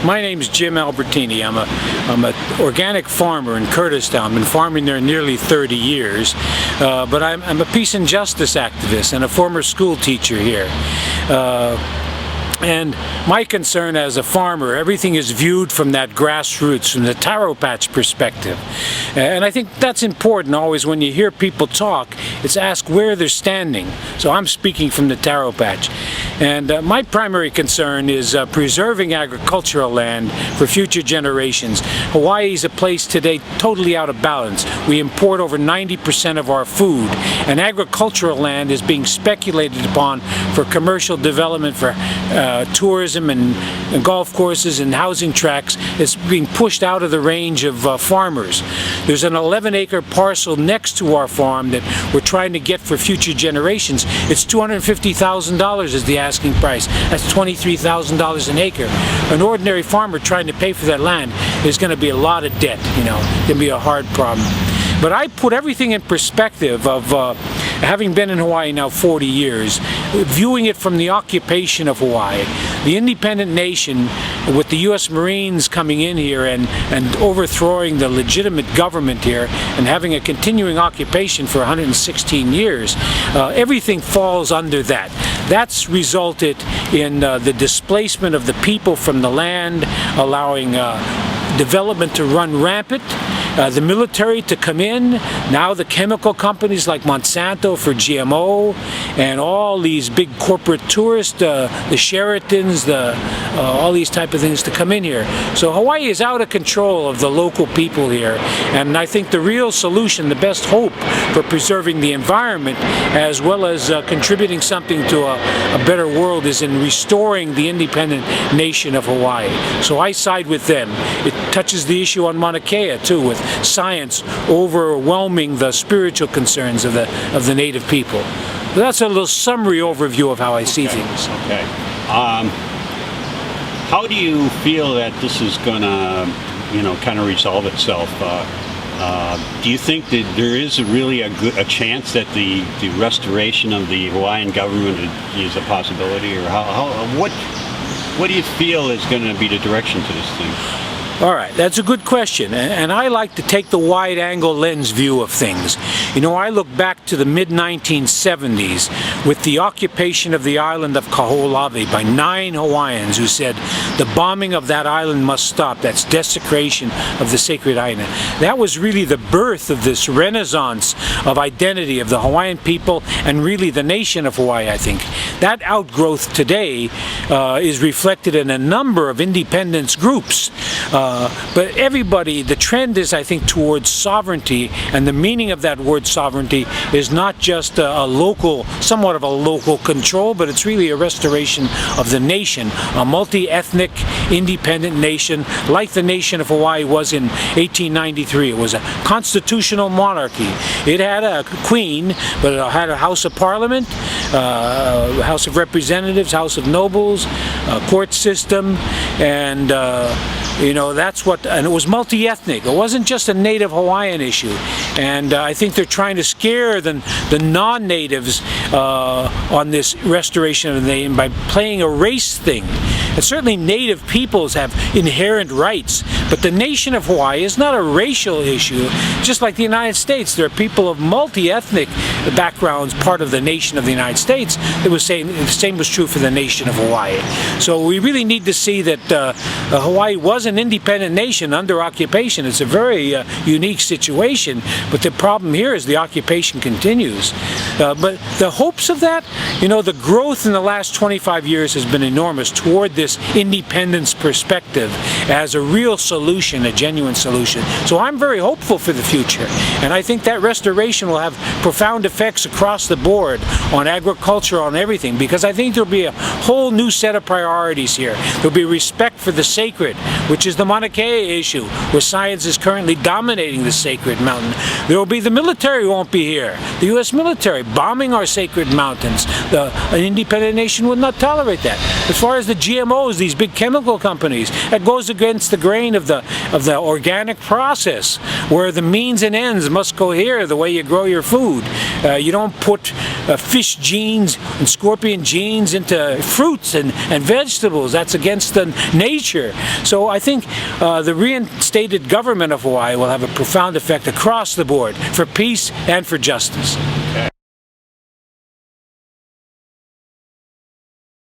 My name's Jim Albertini. I'm an organic farmer in Kurdistan. I've been farming there nearly 30 years, but I'm a peace and justice activist and a former school teacher here. And my concern as a farmer, everything is viewed from that grassroots, from the taro patch perspective. And I think that's important always when you hear people talk, it's ask where they're standing. So I'm speaking from the taro patch. And my primary concern is preserving agricultural land for future generations. Hawaii is a place today totally out of balance. We import over 90% of our food, and agricultural land is being speculated upon for commercial development, for tourism and golf courses and housing tracts. It's being pushed out of the range of farmers. There's an 11-acre parcel next to our farm that we're trying to get for future generations. It's $250,000 is the asking price. That's $23,000 an acre. An ordinary farmer trying to pay for that land is going to be a lot of debt, you know. It's going to be a hard problem. But I put everything in perspective of having been in Hawaii now 40 years, viewing it from the occupation of Hawaii, the independent nation with the U.S. Marines coming in here and overthrowing the legitimate government here and having a continuing occupation for 116 years, everything falls under that. That's resulted in the displacement of the people from the land, allowing development to run rampant, the military to come in, now the chemical companies like Monsanto for GMO, and all these big corporate tourists, the Sheratons, all these type of things to come in here. So Hawaii is out of control of the local people here, and I think the real solution, the best hope for preserving the environment as well as contributing something to a better world is in restoring the independent nation of Hawaii. So I side with them. It touches the issue on Mauna Kea too, with science overwhelming the spiritual concerns of the native people. That's a little summary overview of how I see things. Okay. How do you feel that this is going to, kind of resolve itself? Do you think that there is really a chance that the restoration of the Hawaiian government is a possibility, or what do you feel is going to be the direction to this thing? All right, that's a good question, and I like to take the wide-angle lens view of things. You know, I look back to the mid-1970s with the occupation of the island of Kaho'olawe by 9 Hawaiians who said the bombing of that island must stop. That's desecration of the sacred island. That was really the birth of this renaissance of identity of the Hawaiian people and really the nation of Hawaii, I think. That outgrowth today is reflected in a number of independence groups. But everybody, the trend is, I think, towards sovereignty, and the meaning of that word sovereignty is not just a local, somewhat of a local control, but it's really a restoration of the nation, a multi-ethnic, independent nation, like the nation of Hawaii was in 1893. It was a constitutional monarchy. It had a queen, but it had a House of Parliament, House of Representatives, House of Nobles, court system, and that's what, and it was multi-ethnic. It wasn't just a native Hawaiian issue. And I think they're trying to scare the non-natives on this restoration of the name by playing a race thing. And certainly native peoples have inherent rights, but the nation of Hawaii is not a racial issue. Just like the United States, there are people of multi-ethnic backgrounds part of the nation of the United States. The same was true for the nation of Hawaii. So we really need to see that Hawaii was an independent nation under occupation. It's a very unique situation, but the problem here is the occupation continues. But the hopes of that, the growth in the last 25 years has been enormous toward this independence perspective as a real solution, a genuine solution. So I'm very hopeful for the future, and I think that restoration will have profound effects across the board on agriculture, on everything, because I think there'll be a whole new set of priorities here. There'll be respect for the sacred, which is the Mauna Kea issue, where science is currently dominating the sacred mountain. There will be the military won't be here. The U.S. military bombing our sacred mountains. An independent nation would not tolerate that. As far as the GMOs, these big chemical companies, that goes against the grain of the organic process, where the means and ends must cohere the way you grow your food. You don't put fish genes and scorpion genes into fruits and vegetables. That's against the nature. So I think the reinstated government of Hawaii will have a profound effect across the board for peace and for justice. Okay.